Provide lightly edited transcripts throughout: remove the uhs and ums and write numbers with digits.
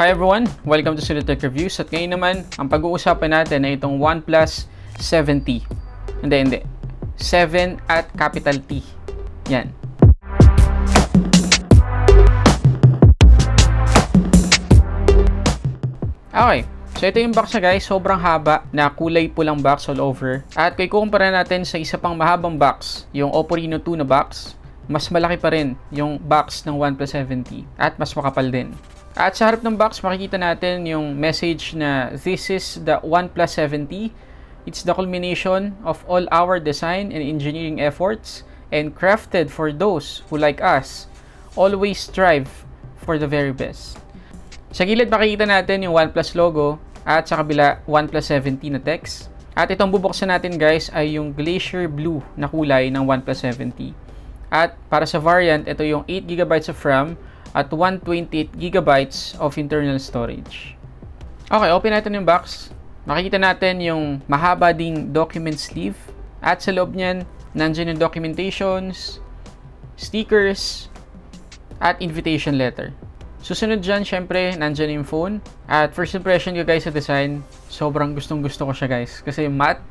Hi everyone! Welcome to Sulit Tech Reviews at ngayon naman, ang pag-uusapan natin ay itong OnePlus 7T. Hindi. 7 at capital T. Yan. Okay. So ito yung box na guys, sobrang haba na kulay pulang box all over. At kung ikukumpara natin sa isa pang mahabang box, yung Oppo Reno 2 na box, mas malaki pa rin yung box ng OnePlus 7T at mas makapal din. At sa harap ng box, makikita natin yung message na this is the OnePlus 7T. It's the culmination of all our design and engineering efforts and crafted for those who, like us, always strive for the very best. Sa gilid, makikita natin yung OnePlus logo at sa kabila, OnePlus 7T na text. At itong bubuksan natin guys ay yung Glacier Blue na kulay ng OnePlus 7T. At para sa variant, ito yung 8GB of RAM at 128GB of internal storage. Okay, open natin yung box. Makikita natin yung mahaba ding document sleeve. At sa loob niyan, nandiyan yung documentations, stickers, at invitation letter. Susunod dyan, syempre, nandiyan yung phone. At first impression ko guys sa design, sobrang gustong-gusto ko siya guys. Kasi matte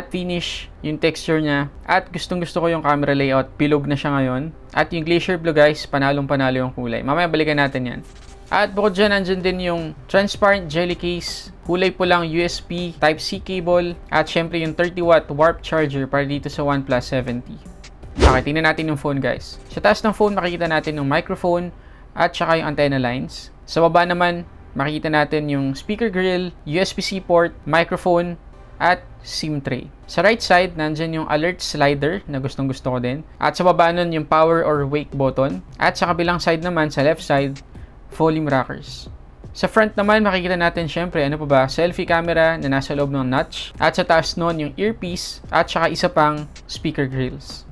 finish yung texture niya. At gustong-gusto ko yung camera layout. Bilog na siya ngayon. At yung Glacier Blue guys, panalong-panalo yung kulay. Mamaya balikan natin yan. At bukod dyan, nandyan din yung transparent jelly case. Kulay pulang USB Type-C cable. At syempre yung 30W warp charger para dito sa OnePlus 7T. Okay, tingnan natin yung phone guys. Sa taas ng phone, makikita natin yung microphone at saka yung antenna lines. Sa baba naman, makikita natin yung speaker grill, USB-C port, microphone, at SIM tray. Sa right side, nandyan yung alert slider na gustong-gusto ko din. At sa baba nun, yung power or wake button. At sa kabilang side naman, sa left side, volume rockers. Sa front naman, makikita natin syempre, ano pa ba, selfie camera na nasa loob ng notch. At sa taas nun, yung earpiece at saka isa pang speaker grills.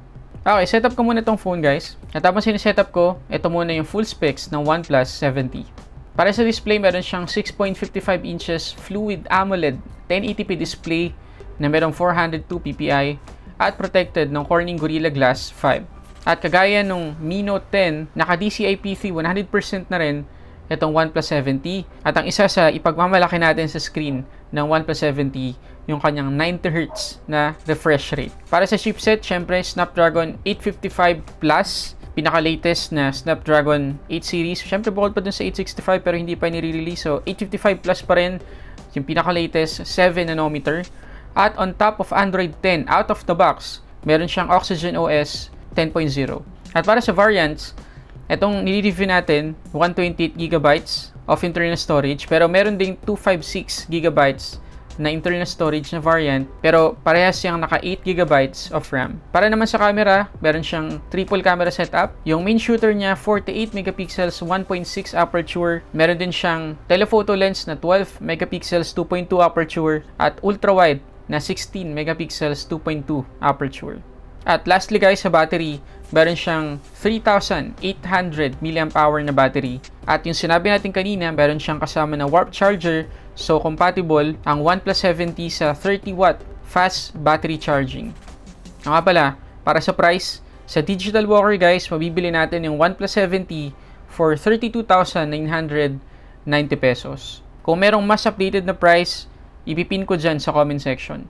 Okay, setup ko muna itong phone guys. At tapos sinisetup ko, ito muna yung full specs ng OnePlus 7T. Para sa display, meron siyang 6.55 inches Fluid AMOLED 1080p display na merong 402 ppi at protected ng Corning Gorilla Glass 5. At kagaya nung Mi Note 10, naka-DCI-P3 100% na rin itong OnePlus 7T. At ang isa sa ipagmamalaki natin sa screen ng OnePlus 7T, yung kanyang 90Hz na refresh rate. Para sa chipset, syempre Snapdragon 855 Plus, pinaka-latest na Snapdragon 8 series. Syempre bukod pa dun sa 865 pero hindi pa nire-release. So 855 Plus pa rin yung pinaka-latest 7nm. At on top of Android 10 out of the box, meron siyang Oxygen OS 10.0. At para sa variants, itong nire-review natin, 128GB of internal storage, pero meron ding 256GB na internal storage na variant, pero parehas siyang naka 8GB of RAM. Para naman sa camera, meron siyang triple camera setup. Yung main shooter niya, 48MP 1.6 aperture. Meron din siyang telephoto lens na 12MP 2.2 aperture at ultra wide na 16MP 2.2 aperture. At lastly guys, sa battery, meron siyang 3,800 mAh na battery. At yung sinabi natin kanina, meron siyang kasama na warp charger. So, compatible ang OnePlus 7T sa 30W fast battery charging. Nga pala, para sa price, sa Digital Walker guys, mabibili natin yung OnePlus 7T for 32,990 pesos. Kung merong mas updated na price, ipipin ko dyan sa comment section.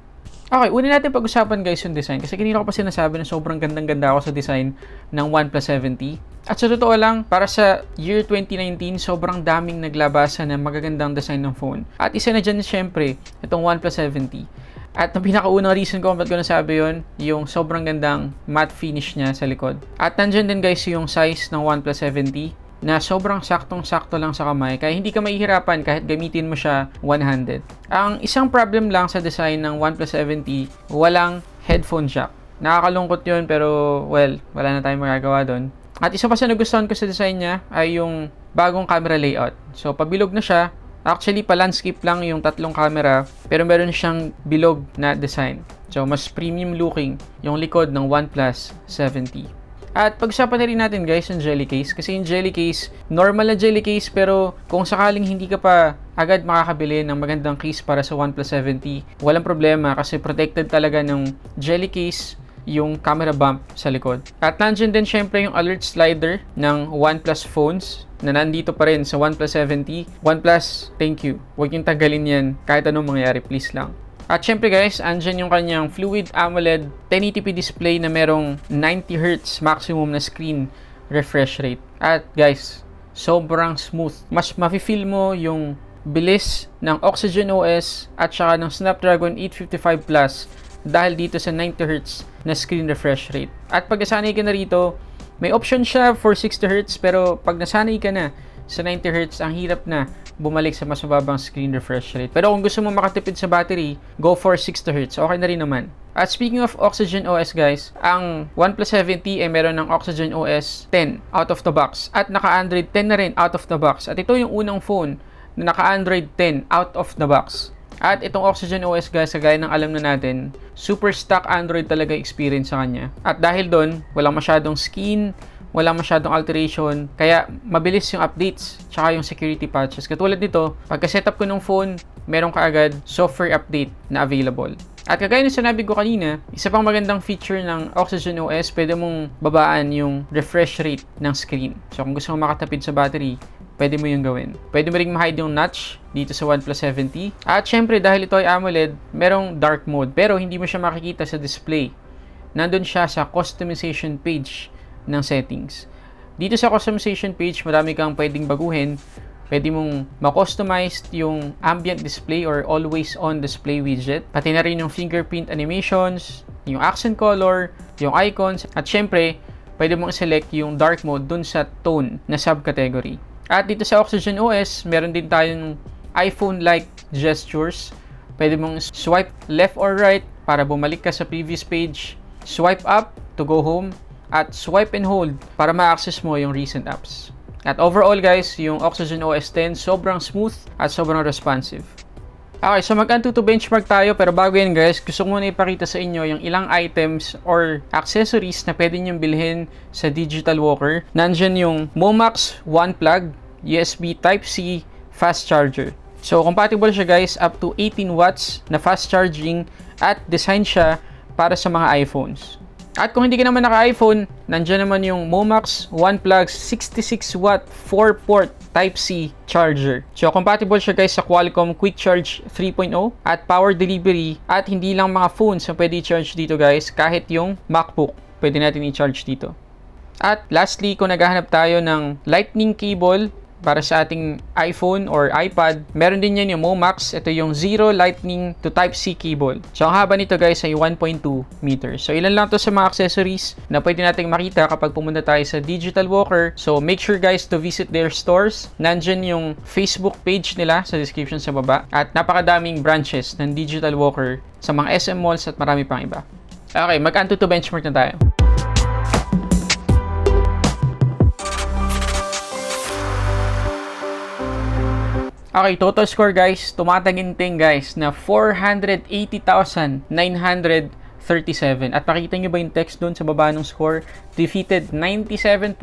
Okay, una natin pag-usapan guys yung design. Kasi kanina ko pa sinasabi na sobrang gandang-ganda ako sa design ng OnePlus 7T. At sa totoo lang, para sa year 2019, sobrang daming naglabasan ng magagandang design ng phone. At isa na dyan syempre, itong OnePlus 7T. At ang pinakaunang reason ko ba't ko nasabi yun, yung sobrang gandang matte finish niya sa likod. At nandyan din guys yung size ng OnePlus 7T na sobrang saktong-sakto lang sa kamay, kaya hindi ka mahihirapan kahit gamitin mo siya one-handed. Ang isang problem lang sa design ng OnePlus 7T, walang headphone jack. Nakakalungkot yun pero well, wala na tayong magagawa doon. At isa pa sa nagustuhan ko sa design niya ay yung bagong camera layout. So pabilog na siya. Actually pa landscape lang yung tatlong camera, pero meron siyang bilog na design. So mas premium looking yung likod ng OnePlus 7T. At pag-usapan na rin natin guys yung jelly case. Kasi yung jelly case, normal na jelly case, pero kung sakaling hindi ka pa agad makakabili ng magandang case para sa OnePlus 7T, walang problema kasi protected talaga ng jelly case yung camera bump sa likod. At nandiyan din syempre yung alert slider ng OnePlus phones na nandito pa rin sa OnePlus 7T. OnePlus, thank you. Huwag yung tanggalin yan kahit anong mangyari, please lang. At syempre guys, andyan yung kanyang Fluid AMOLED 1080p display na merong 90Hz maximum na screen refresh rate. At guys, sobrang smooth. Mas mafe-feel mo yung bilis ng Oxygen OS at saka ng Snapdragon 855 Plus dahil dito sa 90Hz na screen refresh rate. At pag nasanay ka na rito, may option siya for 60Hz, pero pag nasanay ka na sa 90Hz, ang hirap na bumalik sa mas mababang screen refresh rate. Pero kung gusto mo makatipid sa battery, go for 60Hz. Okay na rin naman. At speaking of Oxygen OS guys, ang OnePlus 7T ay meron ng Oxygen OS 10 out of the box. At naka-Android 10 na rin out of the box. At ito yung unang phone na naka-Android 10 out of the box. At itong Oxygen OS guys, kagaya ng alam na natin, super stock Android talaga experience sa kanya. At dahil doon, walang masyadong skin, walang masyadong alteration, kaya mabilis yung updates, tsaka yung security patches. Katulad nito, pagka-setup ko ng phone, meron kaagad software update na available. At kagaya ng sinabi ko kanina, isa pang magandang feature ng Oxygen OS, pwede mong babaan yung refresh rate ng screen. So kung gusto mo makatapid sa battery, pwede mo yung gawin. Pwede mo ring ma-hide yung notch dito sa OnePlus 7T. At syempre, dahil ito ay AMOLED, merong dark mode, pero hindi mo siya makikita sa display. Nandun siya sa customization page ng settings. Dito sa customization page, marami kang pwedeng baguhin. Pwede mong ma-customize yung ambient display or always on display widget. Pati na rin yung fingerprint animations, yung accent color, yung icons, at syempre, pwede mong select yung dark mode dun sa tone na subcategory. At dito sa Oxygen OS, meron din tayong iPhone-like gestures. Pwede mong swipe left or right para bumalik ka sa previous page, swipe up to go home, at swipe and hold para ma-access mo yung recent apps. At overall guys, yung Oxygen OS 10 sobrang smooth at sobrang responsive. Okay, so mag-Antutu benchmark tayo, pero bago yan guys, gusto ko muna ipakita sa inyo yung ilang items or accessories na pwede nyo bilhin sa Digital Walker. Nandyan yung Momax One Plug, USB Type-C fast charger. So compatible siya guys up to 18 watts na fast charging at design siya para sa mga iPhones. At kung hindi ka naman naka-iPhone, nandiyan naman yung Momax OnePlus 66W 4-port Type-C charger. So compatible siya guys sa Qualcomm Quick Charge 3.0 at power delivery, at hindi lang mga phones ang pwede i-charge dito guys, kahit yung MacBook pwede natin i-charge dito. At lastly, kung naghahanap tayo ng lightning cable para sa ating iPhone or iPad, meron din yan yung Momax. Ito yung Zero Lightning to Type-C cable. So ang haba nito guys ay 1.2 meters. So ilan lang to sa mga accessories na pwede nating makita kapag pumunta tayo sa Digital Walker. So make sure guys to visit their stores. Nandyan yung Facebook page nila sa description sa baba. At napakadaming branches ng Digital Walker sa mga SM malls at marami pang iba. Okay, mag-Antutu benchmark na tayo. Okay, total score guys, tumataginting guys na 480,937. At makita nyo ba yung text doon sa baba ng score? Defeated 97%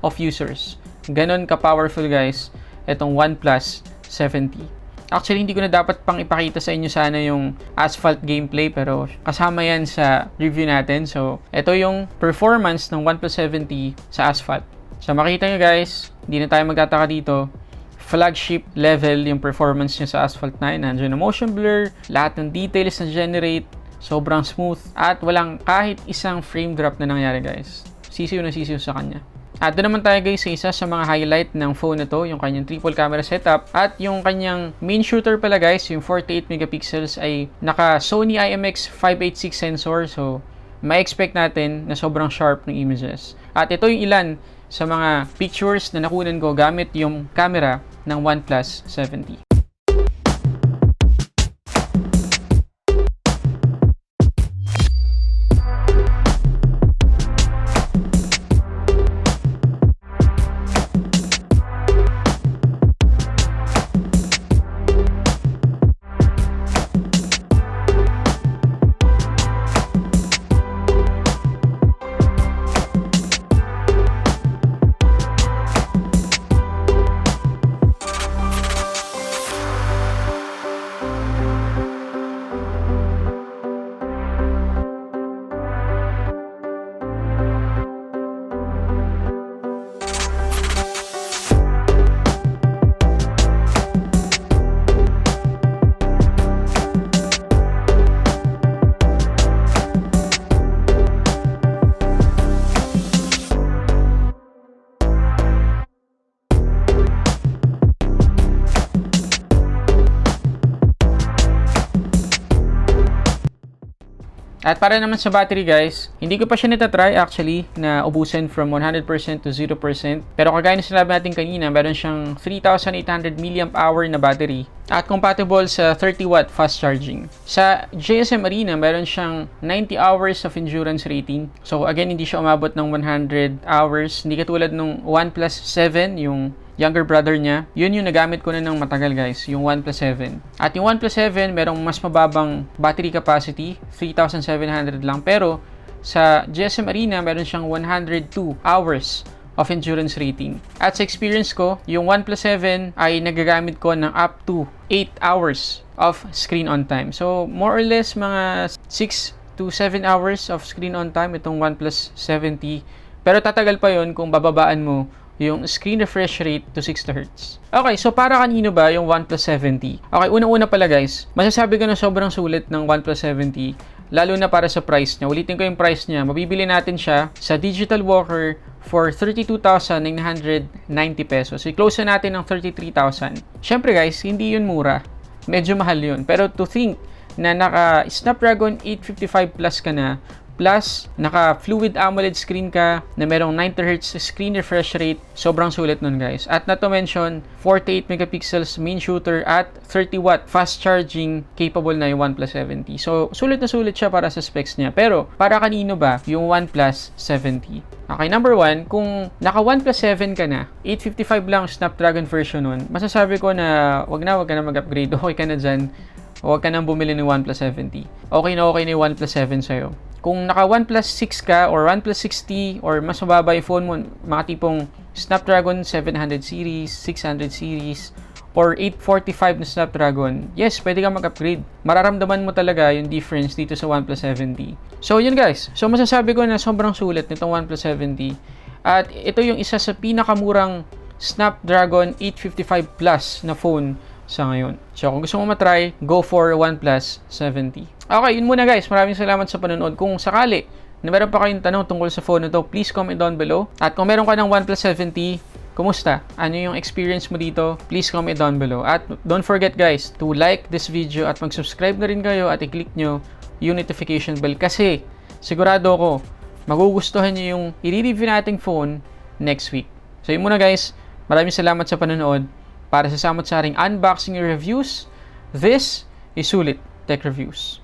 of users. Ganon ka-powerful guys, itong OnePlus 7T. Actually, hindi ko na dapat pang ipakita sa inyo sana yung Asphalt gameplay, pero kasama yan sa review natin. So, ito yung performance ng OnePlus 7T sa Asphalt. So, makita nyo guys, hindi na tayo magtataka dito. Flagship level yung performance niya sa Asphalt 9. Nandiyan na motion blur, lahat ng details na generate, sobrang smooth, at walang kahit isang frame drop na nangyari guys. Sisiw na sisiw sa kanya. At doon naman tayo guys sa isa sa mga highlight ng phone na to, yung kanyang triple camera setup, at yung kanyang main shooter pala guys, yung 48 megapixels ay naka Sony IMX586 sensor. So ma-expect natin na sobrang sharp ng images. At ito yung ilan sa mga pictures na nakunan ko gamit yung camera ng OnePlus 7T. At para naman sa battery guys, hindi ko pa siya natatry actually na ubusin from 100% to 0%. Pero kagaya na sinabi natin kanina, meron siyang 3,800 mAh na battery at compatible sa 30W fast charging. Sa GSM Arena, meron siyang 90 hours of endurance rating. So again, hindi siya umabot ng 100 hours. Hindi katulad nung OnePlus 7, yung younger brother niya. Yun yung nagamit ko na ng matagal guys, yung OnePlus 7. At yung OnePlus 7, merong mas mababang battery capacity, 3,700 lang. Pero sa GSM Arena, meron siyang 102 hours of endurance rating. At sa experience ko, yung OnePlus 7 ay nagagamit ko ng up to 8 hours of screen on time. So more or less mga 6 to 7 hours of screen on time itong OnePlus 7T. Pero tatagal pa yon kung bababaan mo yung screen refresh rate to 60Hz. Okay, so para kanino ba yung OnePlus 7T? Okay, unang-una pala guys, masasabi ko na sobrang sulit ng OnePlus 7T, lalo na para sa price niya. Ulitin ko yung price niya. Mabibili natin siya sa Digital Walker for 32,990 pesos. So, i-close na natin ng 33,000. Syempre guys, hindi yun mura. Medyo mahal yun. Pero to think na naka Snapdragon 855 Plus ka na, plus naka fluid AMOLED screen ka na merong 90Hz screen refresh rate, sobrang sulit nun guys. At not to mention 48 megapixels main shooter at 30W fast charging capable na yung OnePlus 7T. So sulit na sulit siya para sa specs niya. Pero para kanino ba yung OnePlus 7T? Okay, number 1, kung naka OnePlus 7 ka na, 855 lang Snapdragon version nun, masasabi ko na wag ka na mag-upgrade, okay ka na dyan. Huwag ka nang bumili ng OnePlus 7T. Okay na yung OnePlus 7 sa'yo. Kung naka OnePlus 6 ka or OnePlus 6T or mas mababa yung phone mo, mga tipong Snapdragon 700 series, 600 series, or 845 na Snapdragon, yes, pwede ka mag-upgrade. Mararamdaman mo talaga yung difference dito sa OnePlus 7T. So, yun guys. So, masasabi ko na sobrang sulit nitong OnePlus 7T. At ito yung isa sa pinakamurang Snapdragon 855 Plus na phone sa ngayon. So, kung gusto mo matry, go for OnePlus 7T. Okay, yun muna guys. Maraming salamat sa panonood. Kung sakali na meron pa kayong tanong tungkol sa phone na to, please comment down below. At kung meron ka ng OnePlus 7T, kumusta? Ano yung experience mo dito? Please comment down below. At don't forget guys, to like this video at mag-subscribe na rin kayo at i-click nyo yung notification bell kasi sigurado ko magugustuhan nyo yung i-review nating phone next week. So yun muna guys. Maraming salamat sa panonood. Para sa samot-saring unboxing reviews, this is Sulit Tech Reviews.